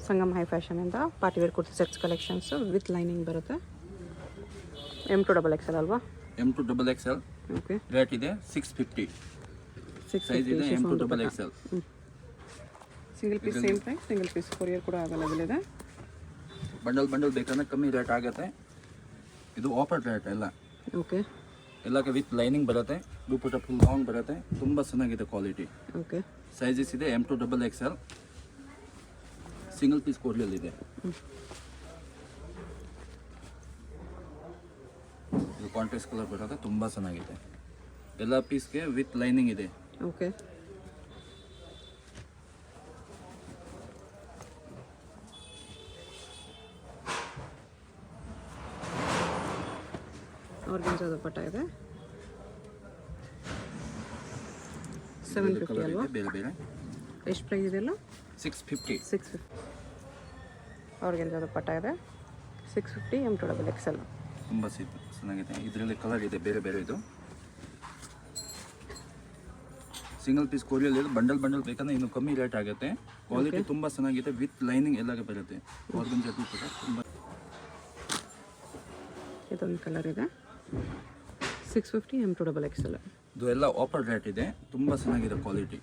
Sangam hi ಫ್ಯಾಷನಿಂದ party wear kurti sets collections with lining ಬರುತ್ತೆ. M2XL ಅಲ್ವಾ? M2XL. ಓಕೆ. ರೇಟ್ ಇದೆ 650. ಸೈಜ್ ಇದೆ M2XL. Single piece same price, single piece courier ಕೂಡ available ಇದೆ. ಬಂಡಲ್ ಬೇಕಂದ್ರೆ ಕಮ್ಮಿ ರೇಟ್ ಆಗುತ್ತೆ. ಇದು ಆಫರ್ ರೇಟ್ ಎಲ್ಲ. ಓಕೆ. ಎಲ್ಲಕ್ಕೆ ವಿತ್ ಲೈನಿಂಗ್ ಬರುತ್ತೆ, ದುಪ್ಪಟ್ಟ ಫುಲ್ ಲಾಂಗ್ ಬರುತ್ತೆ, ತುಂಬ ಚೆನ್ನಾಗಿದೆ ಕ್ವಾಲಿಟಿ. ಓಕೆ. ಸೈಜಸ್ ಇದೆ M2XL. ಸಿಂಗಲ್ ಪೀಸ್ ಕೊರಿಯಲ್ಲಿದೆ. ಇದು ಕಾಂಟ್ರಾಸ್ಟ್ ಕಲರ್ ಬರುತ್ತೆ, ತುಂಬ ಚೆನ್ನಾಗಿದೆ. ಎಲ್ಲ ಪೀಸ್ಗೆ ವಿತ್ ಲೈನಿಂಗ್ ಇದೆ. ಓಕೆ. ಆರ್ಗನ್ಜಾ ದುಪ್ಪಟ್ಟ ಇದೆ. 750 ಅಲ್ವಾ? ಬೇರೆ ಎಷ್ಟು ಪ್ರೈಸ್ ಇದೆಲ್ಲ? 650. ಆರ್ಗನ್ಜಾ ದುಪ್ಪಟ್ಟ ಇದೆ 650 M2XL. ತುಂಬ ಚೆನ್ನಾಗಿದೆ. ಇದರಲ್ಲಿ ಕಲರ್ ಇದೆ ಬೇರೆ ಇದು. ಸಿಂಗಲ್ ಪೀಸ್ ಕೊರಿಯಲ್ ಇದೆ. ಬಂಡಲ್ ಬೇಕಂದ್ರೆ ಇನ್ನು ಕಮ್ಮಿ ರೇಟ್ ಆಗುತ್ತೆ. ಕ್ವಾಲಿಟಿ ತುಂಬ ಚೆನ್ನಾಗಿದೆ, ವಿತ್ ಲೈನಿಂಗ್ ಎಲ್ಲ ಬರುತ್ತೆ. ಆರ್ಗನ್ಜಾ ದುಪ್ಪಟ್ಟ ತುಂಬ. ಇದೊಂದು ಕಲರ್ ಇದೆ 650 M2XL. ಇದು ಎಲ್ಲ ಆಫರ್ ರೇಟ್ ಇದೆ, ತುಂಬ ಚೆನ್ನಾಗಿದೆ ಕ್ವಾಲಿಟಿ.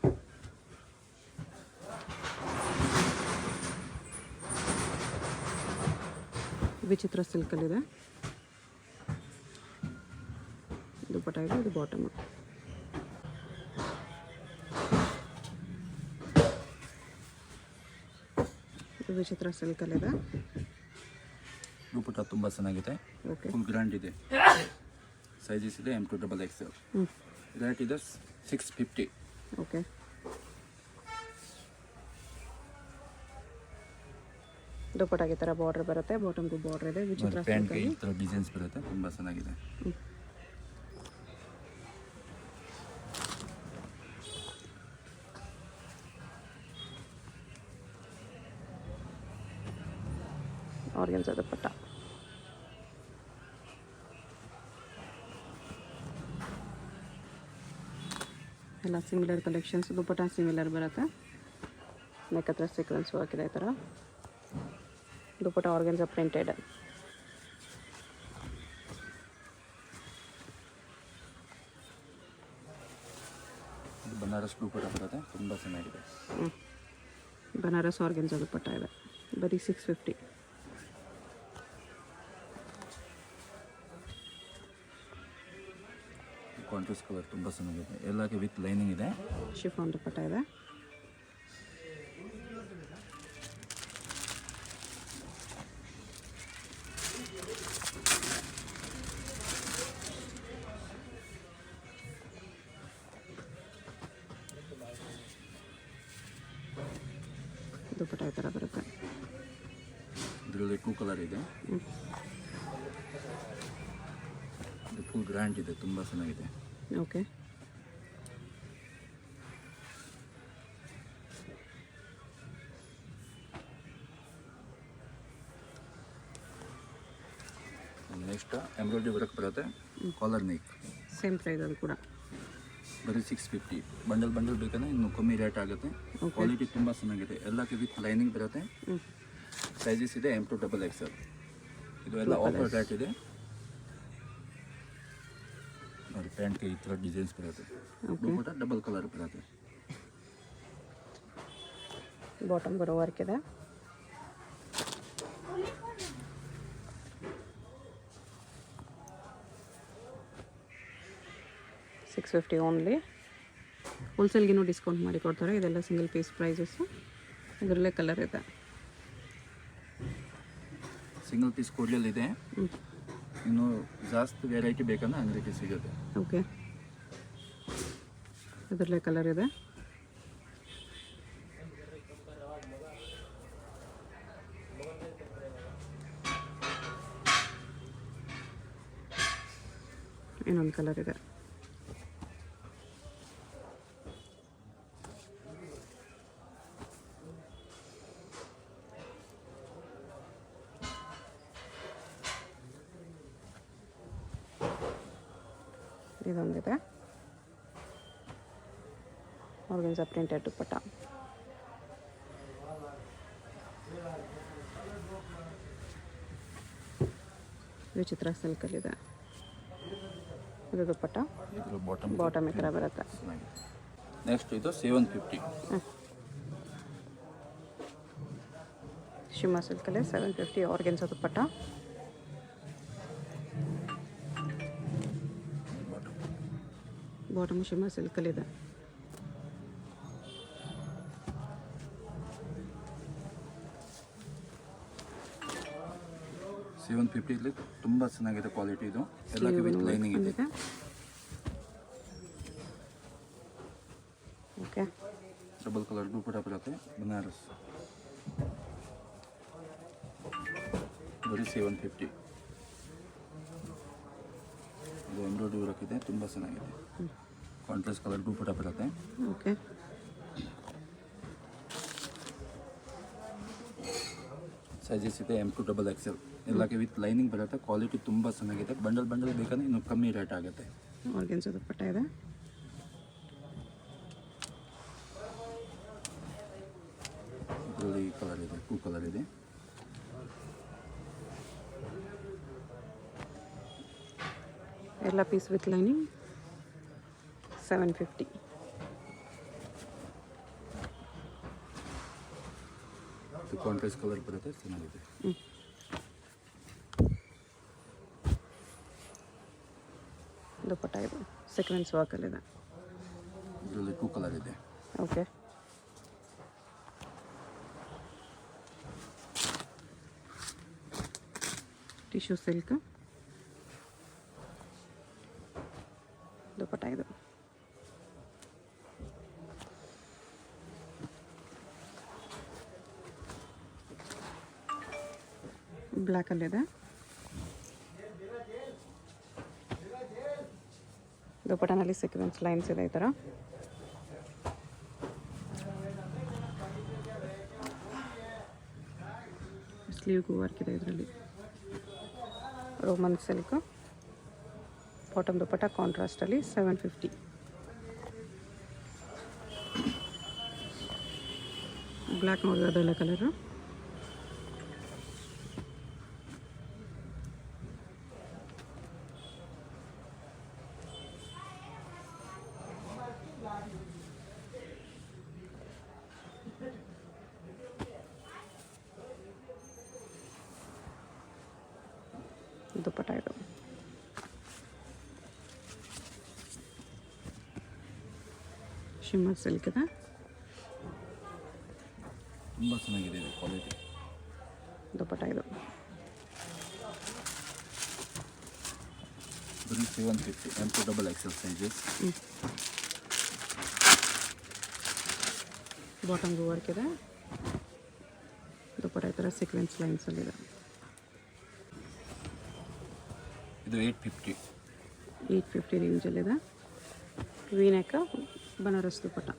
ವಿಚಿತ್ರ ಸಿಲ್ಕಲ್ಲಿದೆ. ದುಪ್ಪಟ್ಟ ಇದೆ, ಇದು ಬಾಟಮ್. ಇದು ವಿಚಿತ್ರ ಸಿಲ್ಕಲ್ಲಿದೆ. ದುಪ್ಪಟ್ಟ ತುಂಬ ಚೆನ್ನಾಗಿದೆ, ಫುಲ್ ಗ್ರ್ಯಾಂಡ್ ಇದೆ. ಸೈಜಸ್ ಇದೆ M2XL. ರೇಟ್ ಇದೆ 650. ಓಕೆ. ದುಪ್ಪಟ್ಟಾಗಿ ಥರ ಬಾರ್ಡರ್ ಬರುತ್ತೆ, ಬಾಟಮ್ಗೂ ಬಾರ್ಡರ್ ಇದೆ. ವಿಚಿತ್ರ ಪ್ಯಾಂಟ್ಗೆ ಈ ಥರ ಡಿಸೈನ್ಸ್ ಬರುತ್ತೆ, ತುಂಬ ಚೆನ್ನಾಗಿದೆ. ಆರ್ಗನ್ಜಾ ದುಪ್ಪಟ್ಟ. ಎಲ್ಲ ಸಿಮಿಲರ್ ಕಲೆಕ್ಷನ್ಸ್. ದುಪ್ಪಟ್ಟ ಸಿಮಿಲರ್ ಬರುತ್ತೆ, ನೆಕ್ ಹತ್ರ ಸೀಕ್ವೆನ್ಸ್ ವರ್ಕ್ ಇದೆ ಈ ಥರ. ದುಪ್ಪಟ್ಟ ಆರ್ಗನ್ಜಾ ಪ್ರಿಂಟೆಡ್. ಬನಾರಸ್ ದುಪ್ಪಟ್ಟ ಬರುತ್ತೆ, ತುಂಬ ಚೆನ್ನಾಗಿದೆ. ಬನಾರಸ್ ಆರ್ಗನ್ಜಾ ದುಪ್ಪಟ್ಟ ಇದೆ ಬರೀ 650. ಕಾಂಟ್ರಾಸ್ಟ್ ಕಲರ್ ತುಂಬ ಚೆನ್ನಾಗಿದೆ, ಎಲ್ಲಕ್ಕೆ ವಿತ್ ಲೈನಿಂಗ್ ಇದೆ. ಶಿಫಾನ್ ದುಪ್ಪಟ್ಟ ಇದೆ. ದುಪ್ಪಟ್ಟ ಈ ಥರ ಬರುತ್ತೆ. ಇದರಲ್ಲಿ 2 ಕಲರ್ ಇದೆ. ಫುಲ್ ಗ್ರ್ಯಾಂಡ್ ಇದೆ, ತುಂಬ ಚೆನ್ನಾಗಿದೆ. ಓಕೆ. ನೆಕ್ಸ್ಟ್ ಎಂಬ್ರಾಯ್ಡ್ರಿ ವರ್ಕ್ ಬರುತ್ತೆ, ಕಾಲರ್ ನೆಕ್. ಸೇಮ್ ಪ್ರೈಸ್ ಅದು ಕೂಡ ಬರೀ 650. ಬಂಡಲ್ ಬೇಕಂದ್ರೆ ಇನ್ನು ಕಮ್ಮಿ ರೇಟ್ ಆಗುತ್ತೆ. ಕ್ವಾಲಿಟಿ ತುಂಬ ಚೆನ್ನಾಗಿದೆ, ಎಲ್ಲಕ್ಕೆ ವಿತ್ ಲೈನಿಂಗ್ ಬರುತ್ತೆ. ಸೈಜಸ್ ಇದೆ M2XL. ಇದು ಎಲ್ಲ ಆಫರ್ ರೇಟ್ ಇದೆ. ನೋಡಿ, ಪ್ಯಾಂಟ್ಗೆ ಈ ಥರ ಡಿಸೈನ್ಸ್ ಬರುತ್ತೆ, ದುಪ್ಪಟ್ಟ ಡಬಲ್ ಕಲರ್ ಬರುತ್ತೆ. ಬಾಟಮ್ ಬರೋ ವರ್ಕ್ ಇದೆ. $650 ಓನ್ಲಿ. ಹೋಲ್ಸೇಲ್ಗಿನ್ನೂ ಡಿಸ್ಕೌಂಟ್ ಮಾಡಿ ಕೊಡ್ತಾರೆ. ಇದೆಲ್ಲ ಸಿಂಗಲ್ ಪೀಸ್ ಪ್ರೈಸಸ್ಸು. ಇದರಲ್ಲೇ ಕಲರ್ ಇದೆ. ಸಿಂಗಲ್ ಪೀಸ್ ಕೊರಿಯಲ್ ಇದೆ. ಇನ್ನು ಜಾಸ್ತಿ ವೆರೈಟಿ ಬೇಕಂದ್ರೆ ಅಂಗಡಿಗೆ ಸಿಗುತ್ತೆ. ಓಕೆ. ಇದರಲ್ಲೇ ಕಲರ್ ಇದೆ. ಇನ್ನೊಂದು ಕಲರ್ ಇದೆ. ಇದೊಂದಿದೆ ಆರ್ಗನ್ಜಾ ಪ್ರಿಂಟೆಡ್ ದುಪ್ಪಟ್ಟ. ವಿಚಿತ್ರ ಸಿಲ್ಕಲ್ಲಿದೆ. ಇದು ದುಪ್ಪಟ್ಟ, ಇದ್ರ ಬಾಟಮ್ ಈ ಥರ ಬರುತ್ತೆ. ಚೆನ್ನಾಗಿದೆ. ನೆಕ್ಸ್ಟ್ ಇದು 750. ಶಿಮಾ ಸಿಲ್ಕಲ್ಲೇ 750 ಆರ್ಗೆನ್ಸಾ ದುಪ್ಪಟ್ಟ. ಬಾಟಮ್ ಶಿಮಾ ಸಿಲ್ಕಲ್ಲಿದೆ. $750 ತುಂಬ ಚೆನ್ನಾಗಿದೆ ಕ್ವಾಲಿಟಿ. ಇದು ಎಲ್ಲಕ್ಕೆ ವಿತ್ ಲೈನಿಂಗ್ ಇದೆ. ಓಕೆ, ಡಬಲ್ ಕಲರ್ ದುಪ್ಪಟ್ಟ ಬರುತ್ತೆ. ಬನಾರಸ್ ಬರೀ 750. ಇದು ಎಂಬ್ರಾಯ್ಡ್ರಿ ವರ್ಕ್ ಇದೆ, ತುಂಬ ಚೆನ್ನಾಗಿದೆ. ಕಾಂಟ್ರಾಸ್ಟ್ ಕಲರ್ ದುಪ್ಪಟ್ಟ ಬರುತ್ತೆ. ಓಕೆ, ಸೈಜಸ್ ಇದೆ M to XXL. ಎಲ್ಲಕ್ಕೆ ವಿತ್ ಲೈನಿಂಗ್ ಬರುತ್ತೆ. ಕ್ವಾಲಿಟಿ ತುಂಬ ಚೆನ್ನಾಗಿದೆ. ಬಂಡಲ್ ಬೇಕಂದ್ರೆ ಇನ್ನೂ ಕಮ್ಮಿ ರೇಟ್ ಆಗುತ್ತೆ. ಆರ್ಗೆನ್ಸಾ ದುಪ್ಪಟ್ಟ ಇದೆ. ಇದರಲ್ಲಿ ಕಲರ್ ಇದೆ, 2 ಕಲರ್ ಇದೆ. ಎಲ್ಲ ಪೀಸ್ ವಿತ್ ಲೈನಿಂಗ್ 750. ಇದು ಕಾಂಟ್ರಾಸ್ಟ್ ಕಲರ್ ಬರುತ್ತೆ, ಚೆನ್ನಾಗಿದೆ. ದುಪ್ಪಟ್ಟ ಇದು ಸೀಕ್ವೆನ್ಸ್ ವರ್ಕಲ್ಲಿದೆ. ಇದರಲ್ಲಿ 2 ಕಲರ್ ಇದೆ. ಓಕೆ, ಟಿಶ್ಯೂ ಸಿಲ್ಕ್ ದುಪ್ಪಟ್ಟ ಇದು. ಬ್ಲ್ಯಾಕಲ್ಲಿದೆ. ದುಪ್ಪಟ್ಟನಲ್ಲಿ ಸೀಕ್ವೆನ್ಸ್ ಲೈನ್ಸ್ ಇದೆ ಈ ಥರ. ಸ್ಲೀವ್ಗೂ ವರ್ಕ್ ಇದೆ ಇದರಲ್ಲಿ. ರೋಮನ್ ಸಿಲ್ಕ್ ಬಾಟಮ್ ದುಪ್ಪಟ್ಟ ಕಾಂಟ್ರಾಸ್ಟಲ್ಲಿ 750. ಬ್ಲ್ಯಾಕ್ ನೋಡಿದ್ರೆ ಅದೆಲ್ಲ ಕಲರು. ದುಪ್ಪಟ್ಟ ಇದು. ಶಿಮ್ಮರ್ ಸಿಲ್ಕ್ ಇದೆ. ತುಂಬ ಚೆನ್ನಾಗಿದೆ ಕ್ವಾಲಿಟಿ. ದುಪ್ಪಟ್ಟ ಇದು. ಬರೀ 750. M to XXL sizes. ಬಾಟಮ್ಗೂ ವರ್ಕ್ ಇದೆ. ದುಪ್ಪಟ್ಟ ಈ ಥರ ಸೀಕ್ವೆನ್ಸ್ ಲೈನ್ಸಲ್ಲಿದೆ. ಇದು 850. 850 ರೇಂಜಲ್ಲಿದೆ. V neck Banaras dupatta.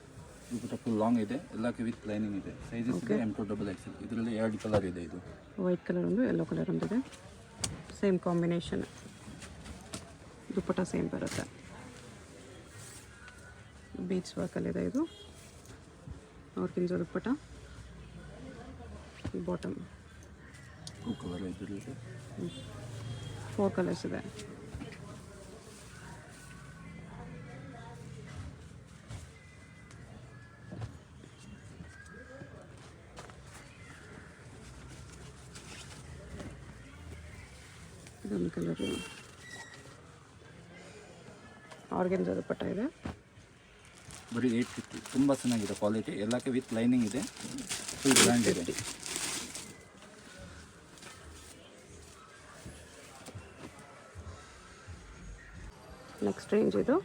Dupatta full long ಇದೆ. ಎಲ್ಲಕ್ಕೆ ವಿತ್ ಲೈನಿಂಗ್ ಇದೆ. ಸೈಜಸ್ ಇದೆ M to XXL. ಇದರಲ್ಲಿ 2 ಕಲರ್ ಇದೆ. ಇದು ವೈಟ್ ಕಲರ್ ಒಂದು, ಯೆಲ್ಲೋ ಕಲರ್ ಒಂದಿದೆ. Same combination. ದುಪ್ಪಟ್ಟ ಸೇಮ್ ಬರುತ್ತೆ. ಬೀಚ್ ವರ್ಕಲ್ಲಿದೆ ಇದು. ಆರ್ಗೆನ್ಸಾ ದುಪ್ಪಟ್ಟ. ಬಾಟಮ್ 2 ಕಲರ್ ಇದರಲ್ಲಿ 4 ಕಲರ್ಸ್ ಇದೆ. ಇದೊಂದು ಕಲರು ಆರ್ಗೆನ್ಸಾ ದುಪ್ಪಟ್ಟ ಇದೆ. ಬರೀ 850. ತುಂಬ ಚೆನ್ನಾಗಿದೆ ಕ್ವಾಲಿಟಿ. ಎಲ್ಲಕ್ಕೆ ವಿತ್ ಲೈನಿಂಗ್ ಇದೆ. ಫುಲ್ ಬ್ರ್ಯಾಂಡ್ ಇದೆ. ನೆಕ್ಸ್ಟ್ ರೇಂಜ್ ಇದು.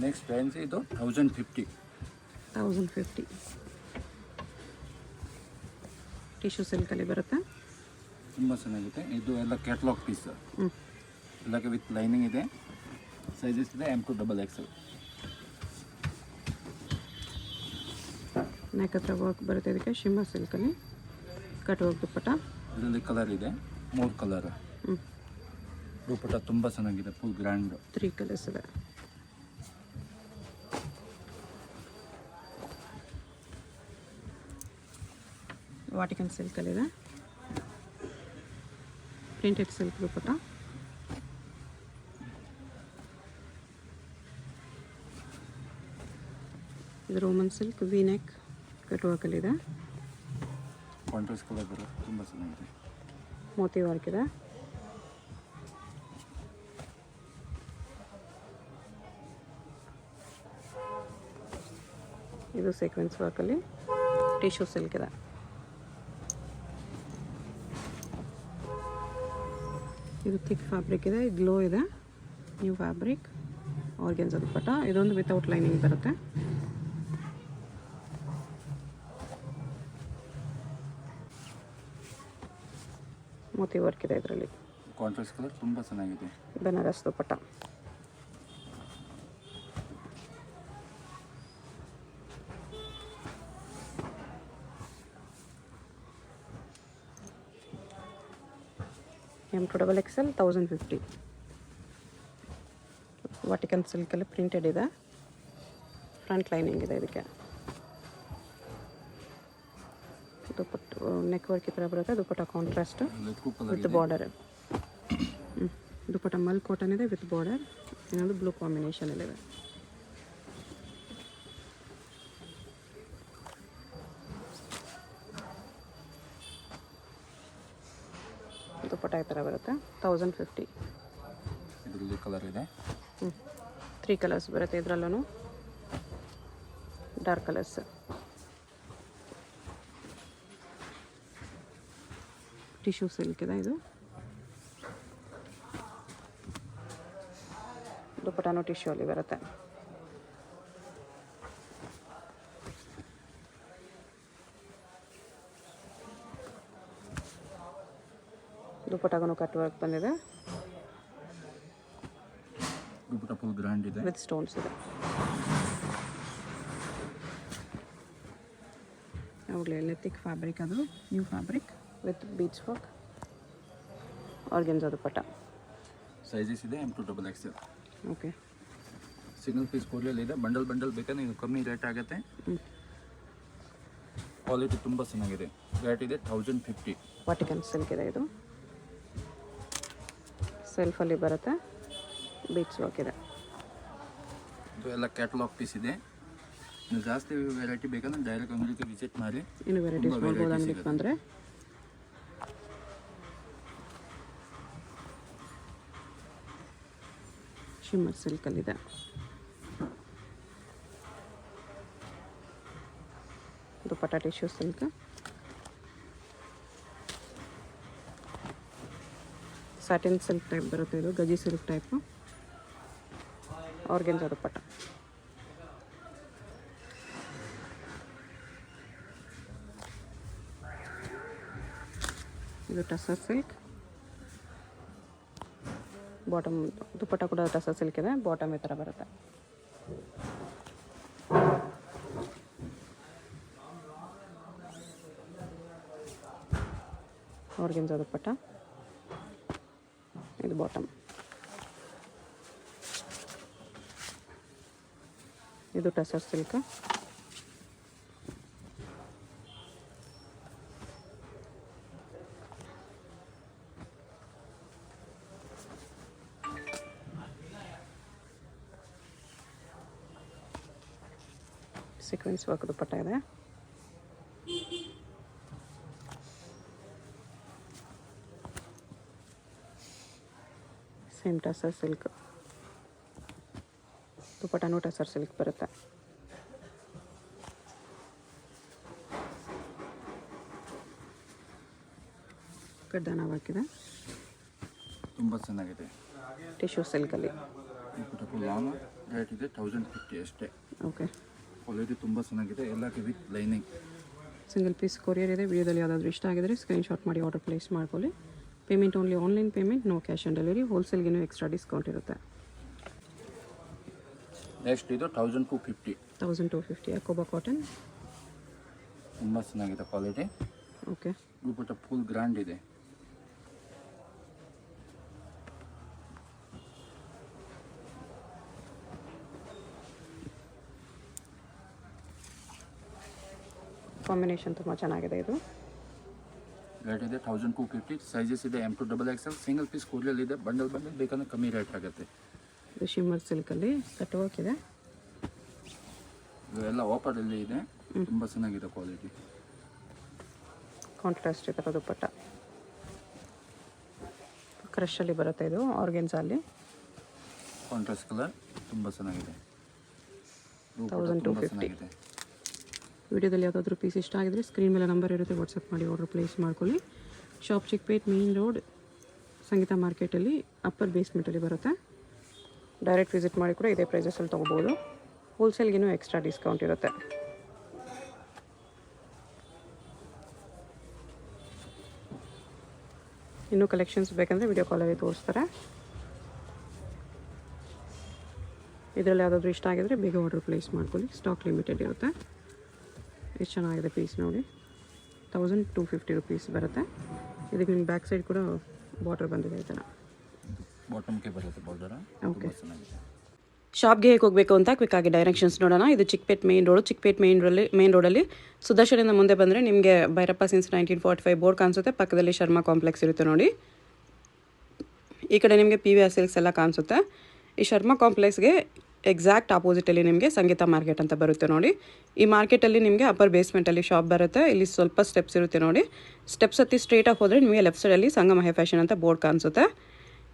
ನೆಕ್ಸ್ಟ್ ರೇಂಜ್ ಇದು 1050. 1050 ಟಿಶ್ಯೂ ಸಿಲ್ಕಲ್ಲಿ ಬರುತ್ತೆ. ತುಂಬ ಚೆನ್ನಾಗಿದೆ. ಇದು ಎಲ್ಲ ಕ್ಯಾಟ್ಲಾಗ್ ಪೀಸ್. ಎಲ್ಲಕ್ಕೆ ವಿತ್ ಲೈನಿಂಗ್ ಇದೆ. ಸೈಜಸ್ ಇದೆ M to XXL. ನೆಕ್ ಹತ್ರ ವರ್ಕ್ ಬರುತ್ತೆ. ಇದಕ್ಕೆ ಶಿಮ್ಮಾ ಸಿಲ್ಕಲ್ಲಿ ಕಟ್ ವರ್ಕ್ ದುಪ್ಪಟ್ಟ. ಇದರಲ್ಲಿ ಕಲರ್ ಇದೆ, 3 ಕಲರ್. ದುಪ್ಪಟ್ಟ ತುಂಬ ಚೆನ್ನಾಗಿದೆ, ಫುಲ್ ಗ್ರ್ಯಾಂಡ್. 3 ಕಲರ್ಸ್ ಇದೆ. ವಾಟಿಕನ್ ಸಿಲ್ಕಲ್ಲಿದೆ. Printed silk dupatta. ಇದು Roman silk V neck cut ವರ್ಕಲ್ಲಿದೆ. ಕಾಂಟ್ರಾಸ್ಟ್ ಕಲರ್ ಬರುತ್ತೆ, ತುಂಬ ಚೆನ್ನಾಗಿದೆ. ಮೋತಿ ವರ್ಕ್ ಇದೆ. ಇದು ಸೀಕ್ವೆನ್ಸ್ ವರ್ಕಲ್ಲಿ ಟಿಶ್ಯೂ ಸಿಲ್ಕ್ ಇದೆ. ಇದು ಥಿಕ್ ಫ್ಯಾಬ್ರಿಕ್ ಇದೆ, ಗ್ಲೋ ಇದೆ, ನ್ಯೂ ಫ್ಯಾಬ್ರಿಕ್, ಆರ್ಗೆನ್ಸಾ ದುಪ್ಪಟ್ಟ. ಇದೊಂದು ವಿತೌಟ್ ಲೈನಿಂಗ್ ಬರುತ್ತೆ. ಮೋತಿ ವರ್ಕ್ ಇದೆ ಇದರಲ್ಲಿ. ಕಾಂಟ್ರಾಸ್ಟ್ ಕಲರ್ ತುಂಬ ಚೆನ್ನಾಗಿದೆ. ಬನಾರಸ್ ದುಪ್ಪಟ್ಟ. M2XXL 1050. ವಾಟಿಕನ್ ಸಿಲ್ಕಲ್ಲಿ ಪ್ರಿಂಟೆಡ್ ಇದೆ. ಫ್ರಂಟ್ ಲೈನಿಂಗ್ ಇದೆ ಇದಕ್ಕೆ. ದುಪ್ಪಟ್ಟು ನೆಕ್ ವರ್ಕ್ ಈ ಥರ ಬರುತ್ತೆ. Dupatta contrast with border. Dupatta ಮಲ್ ಕಾಟನ್ ಇದೆ ವಿತ್ ಬಾರ್ಡರ್. ಇನ್ನೊಂದು ಬ್ಲೂ ಕಾಂಬಿನೇಷನಲ್ಲಿದೆ. ದುಪ್ಪಟ್ಟ ಈ ಥರ ಬರುತ್ತೆ. 1050. ಇದರಲ್ಲಿ ಕಲರ್ ಇದೆ. 3 ಕಲರ್ಸ್ ಬರುತ್ತೆ ಇದರಲ್ಲೂ. Dark colours. ಟಿಶ್ಯೂ ಸಿಲ್ಕ್ ಇದೆ ಇದು. ದುಪ್ಪಟ್ಟನೂ ಟಿಶ್ಯೂ ಅಲ್ಲಿ ಬರುತ್ತೆ. ದುಪ್ಪಟ್ಟಗೂ ಕಟ್ ವರ್ಕ್ ಬಂದಿದೆ. ದುಪ್ಪಟ್ಟ ಫುಲ್ ಗ್ರ್ಯಾಂಡ್ ಇದೆ ವಿತ್ ಸ್ಟೋನ್ಸ್ ಇದೆ. ಅವುಗಳೆಲ್ಲ ಥಿಕ್ ಫ್ಯಾಬ್ರಿಕ್, ಅದು new fabric with beads work, organza ದುಪ್ಪಟ್ಟ. ಸೈಜಸ್ ಇದೆ M2XXL. Okay. Single piece courier ಇದೆ. ಬಂಡಲ್ ಬೇಕಾದ್ರೆ ಇದು ಕಮ್ಮಿ ರೇಟ್ ಆಗುತ್ತೆ. ಕ್ವಾಲಿಟಿ ತುಂಬ ಚೆನ್ನಾಗಿದೆ. ರೇಟ್ ಇದೆ 1050. ವಾಟಿಕನ್ ಸಿಲ್ಕ್ ಇದೆ ಇದು. ಸೆಲ್ಫಲ್ಲಿ ಬರುತ್ತೆ. ಬೀಡ್ಸ್ ವರ್ಕ್ ಇದೆ. ಇದು ಎಲ್ಲ ಕ್ಯಾಟಲಾಗ್ ಪೀಸ್ ಇದೆ. ನೀವು ಜಾಸ್ತಿ ವೆರೈಟಿ ಬೇಕಂದ್ರೆ ಡೈರೆಕ್ಟ್ ಅಂಗಡಿಗೆ ವಿಸಿಟ್ ಮಾಡಿ. ಇನ್ನು ವೆರೈಟೀಸ್ ನೋಡ್ಬೋದು ಅಂಗಡಿಗೆ ಬಂದರೆ. ಶಿಮ್ಮರ್ ಸಿಲ್ಕಲ್ಲಿದೆ. Dupatta tissue silk. Satin silk type ಬರುತ್ತೆ ಇದು. ಗಜಿ ಸಿಲ್ಕ್ ಟೈಪು. ಆರ್ಗೆನ್ಸಾ ದುಪ್ಪಟ್ಟ. ಇದು ಟಸರ್ ಸಿಲ್ಕ್. ಬಾಟಮ್ ದುಪ್ಪಟ್ಟ ಕೂಡ ಟಸರ್ ಸಿಲ್ಕ್ ಇದೆ. ಬಾಟಮ್ ಈ ಥರ ಬರುತ್ತೆ. ಆರ್ಗೆನ್ಸಾ ದುಪ್ಪಟ್ಟ. ಇದು ಬಾಟಮ್. ಇದು tussar silk. Sequence work dupatta ಇದೆ. Same tussar silk. ದುಪ್ಪಟ್ಟನೂ ಟಸರ್ ಸಿಲ್ಕ್ ಬರುತ್ತೆ. ಕಡ್ದಾನ ಹಾಕಿದೆ. ತುಂಬ ಚೆನ್ನಾಗಿದೆ. ಟಿಶ್ಯೂ ಸಿಲ್ಕಲ್ಲಿ. ಲಾಂಗ್ ರೇಟ್ ಇದೆ 1050 ಅಷ್ಟೇ. ಓಕೆ. ಕ್ವಾಲಿಟಿ ತುಂಬ ಚೆನ್ನಾಗಿದೆ. ಎಲ್ಲಕ್ಕೆ with lining. Single piece courier ಇದೆ. ವಿಡಿಯೋದಲ್ಲಿ ಯಾವುದಾದ್ರೂ ಇಷ್ಟ ಆಗಿದ್ರೆ ಸ್ಕ್ರೀನ್ಶಾಟ್ ಮಾಡಿ ಆರ್ಡರ್ ಪ್ಲೇಸ್ ಮಾಡ್ಕೊಳ್ಳಿ. Payment only online payment, no cash on delivery. ಹೋಲ್ಸೇಲ್ಗಿನೂ ಎಕ್ಸ್ಟ್ರಾ ಡಿಸ್ಕೌಂಟ್ ಇರುತ್ತೆ. ನೆಕ್ಸ್ಟ್ ಇದು 1250. 1250 ಅಕೋಬಾ ಕಾಟನ್. ತುಂಬ ಚೆನ್ನಾಗಿದೆ quality. Okay. Dupatta full grand ಇದೆ. ಕಾಂಬಿನೇಷನ್ ತುಂಬ ಚೆನ್ನಾಗಿದೆ ಇದು. ರೇಟ್ ಇದೆ 1250. ಸೈಜಸ್ ಇದೆ M2XXL. ಸಿಂಗಲ್ ಪೀಸ್ ಕೊರಿಯಲ್ ಇದೆ. ಬಂಡಲ್ ಬೇಕಂದ್ರೆ ಕಮ್ಮಿ ರೇಟ್ ಆಗುತ್ತೆ. ಇದು ಶಿಮ್ಮರ್ ಸಿಲ್ಕಲ್ಲಿ ಕಟ್ ವರ್ಕ್ ಇದೆ. ಇದು ಎಲ್ಲ ಆಫರಲ್ಲಿ ಇದೆ, ತುಂಬ ಚೆನ್ನಾಗಿದೆ ಕ್ವಾಲಿಟಿ. ಕಾಂಟ್ರಾಸ್ಟ್ ಈ ಥರ ದುಪ್ಪಟ್ಟ ಕ್ರಶಲ್ಲಿ ಬರುತ್ತೆ, ಇದು ಆರ್ಗೆನ್ಸಲ್ಲಿ. ಕಾಂಟ್ರಾಸ್ಟ್ ಕಲರ್ ತುಂಬ ಚೆನ್ನಾಗಿದೆ, 1250. ಚೆನ್ನಾಗಿದೆ. ವಿಡಿಯೋದಲ್ಲಿ ಯಾವುದಾದ್ರೂ ಪೀಸ್ ಇಷ್ಟ ಆಗಿದ್ರೆ ಸ್ಕ್ರೀನ್ ಮೇಲೆ ನಂಬರ್ ಇರುತ್ತೆ, ವಾಟ್ಸಪ್ ಮಾಡಿ ಆರ್ಡರ್ ಪ್ಲೇಸ್ ಮಾಡ್ಕೊಳ್ಳಿ. ಶಾಪ್ ಚಿಕ್ಕಪೇಟ್ ಮೇನ್ ರೋಡ್ ಸಂಗೀತ ಮಾರ್ಕೆಟಲ್ಲಿ ಅಪ್ಪರ್ ಬೇಸ್ಮೆಂಟಲ್ಲಿ ಬರುತ್ತೆ. ಡೈರೆಕ್ಟ್ ವಿಸಿಟ್ ಮಾಡಿ ಕೂಡ ಇದೇ ಪ್ರೈಸಸಲ್ಲಿ ತೊಗೋಬೋದು. ಹೋಲ್ಸೇಲ್ಗಿನ್ನೂ ಎಕ್ಸ್ಟ್ರಾ ಡಿಸ್ಕೌಂಟ್ ಇರುತ್ತೆ. ಇನ್ನೂ ಕಲೆಕ್ಷನ್ಸ್ ಬೇಕಂದರೆ ವಿಡಿಯೋ ಕಾಲಲ್ಲಿ ತೋರಿಸ್ತಾರೆ. ಇದರಲ್ಲಿ ಯಾವುದಾದ್ರೂ ಇಷ್ಟ ಆಗಿದ್ರೆ ಬೇಗ ಆರ್ಡರ್ ಪ್ಲೇಸ್ ಮಾಡ್ಕೊಳ್ಳಿ, ಸ್ಟಾಕ್ ಲಿಮಿಟೆಡ್ ಇರುತ್ತೆ. ಎಷ್ಟು ಚೆನ್ನಾಗಿದೆ ಪೀಸ್ ನೋಡಿ, 1250 ರುಪೀಸ್ ಬರುತ್ತೆ. ಇದಕ್ಕೆ ನಿಮ್ಮ ಬ್ಯಾಕ್ ಸೈಡ್ ಕೂಡ ಬಾರ್ಡರ್ ಬಂದಿದೆ ಈ ಥರ, ಬಾಟಮ್ಗೆ ಬರುತ್ತೆ ಬಾರ್ಡರ್. ಓಕೆ. ಚೆನ್ನಾಗಿದೆ. ಶಾಪ್ಗೆ ಹೇಗೆ ಹೋಗಬೇಕು ಅಂತ ಕ್ವಿಕ್ಕಾಗಿ ಡೈರೆಕ್ಷನ್ಸ್ ನೋಡೋಣ. ಇದು Chickpet main road. Chickpet main ರೋಡಲ್ಲಿ ಸುದರ್ಶನಿಂದ ಮುಂದೆ ಬಂದರೆ ನಿಮಗೆ ಭೈರಪ್ಪ ಸಿನ್ಸ್ 1945 ಬೋರ್ಡ್ ಕಾಣಿಸುತ್ತೆ. ಪಕ್ಕದಲ್ಲಿ ಶರ್ಮಾ ಕಾಂಪ್ಲೆಕ್ಸ್ ಇರುತ್ತೆ ನೋಡಿ. ಈ ಕಡೆ ನಿಮಗೆ PVR ಸಿಲ್ಕ್ಸ್ ಎಲ್ಲ ಕಾಣಿಸುತ್ತೆ. ಈ ಶರ್ಮಾ ಕಾಂಪ್ಲೆಕ್ಸ್ಗೆ ಎಕ್ಸಾಕ್ಟ್ ಆಪೋಸಿಟಲ್ಲಿ ನಿಮಗೆ ಸಂಗೀತ ಮಾರ್ಕೆಟ್ ಅಂತ ಬರುತ್ತೆ ನೋಡಿ. ಈ ಮಾರ್ಕೆಟಲ್ಲಿ ನಿಮಗೆ ಅಪ್ಪರ್ ಬೇಸ್ಮೆಂಟಲ್ಲಿ ಶಾಪ್ ಬರುತ್ತೆ. ಇಲ್ಲಿ ಸ್ವಲ್ಪ ಸ್ಟೆಪ್ಸ್ ಇರುತ್ತೆ ನೋಡಿ. ಸ್ಟೆಪ್ಸ್ ಹತ್ತಿ ಸ್ಟ್ರೇಟಾಗಿ ಹೋದರೆ ನಿಮಗೆ ಲೆಫ್ಟ್ ಸೈಡಲ್ಲಿ ಸಂಗಮ ಹೈ ಫ್ಯಾಷನ್ ಅಂತ ಬೋರ್ಡ್ ಕಾಣಿಸುತ್ತೆ.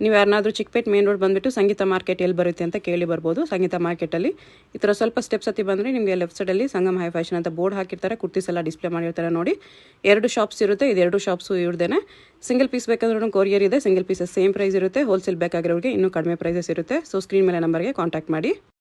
ನೀವು ಯಾರನ್ನಾದರೂ ಚಿಕ್ಕಪೇಟ್ ಮೇನ್ ರೋಡ್ ಬಂದುಬಿಟ್ಟು ಸಂಗೀತ ಮಾರ್ಕೆಟ್ ಎಲ್ಲಿ ಬರುತ್ತೆ ಅಂತ ಕೇಳಿ ಬರ್ಬೋದು. ಸಂಗೀತ ಮಾರ್ಕೆಟಲ್ಲಿ ಈ ಥರ ಸ್ವಲ್ಪ ಸ್ಟೆಪ್ಸ್ ಹತ್ತಿ ಬಂದರೆ ನಿಮಗೆ ಲೆಫ್ಟ್ ಸೈಡಲ್ಲಿ ಸಂಗಮ ಹೈ ಫ್ಯಾಷನ್ ಅಂತ ಬೋರ್ಡ್ ಹಾಕಿರ್ತಾರೆ. ಕುರ್ತೀಸ್ ಎಲ್ಲ ಡಿಸ್ಪ್ಲೇ ಮಾಡಿರ್ತಾರೆ ನೋಡಿ. 2 ಶಾಪ್ಸ್ ಇರುತ್ತೆ. ಇದು 2 ಶಾಪ್ಸು ಇವ್ರದ್ದೇನೆ. ಸಿಂಗಲ್ ಪೀಸ್ ಬೇಕಾದ್ರೂ ಕೊರಿಯರ್ ಇದೆ. ಸಿಂಗಲ್ ಪೀಸಸ್ ಸೇಮ್ ಪ್ರೈಸ್ ಇರುತ್ತೆ. ಹೋಲ್ಸೇಲ್ ಬೇಕಾಗಿರೋರಿಗೆ ಇನ್ನೂ ಕಡಿಮೆ ಪ್ರೈಸಸ್ ಇರುತ್ತೆ. ಸೊ ಸ್ಕ್ರೀನ್ ಮೇಲೆ ನಂಬರ್ಗೆ ಕಾಂಟ್ಯಾಕ್ಟ್ ಮಾಡಿ.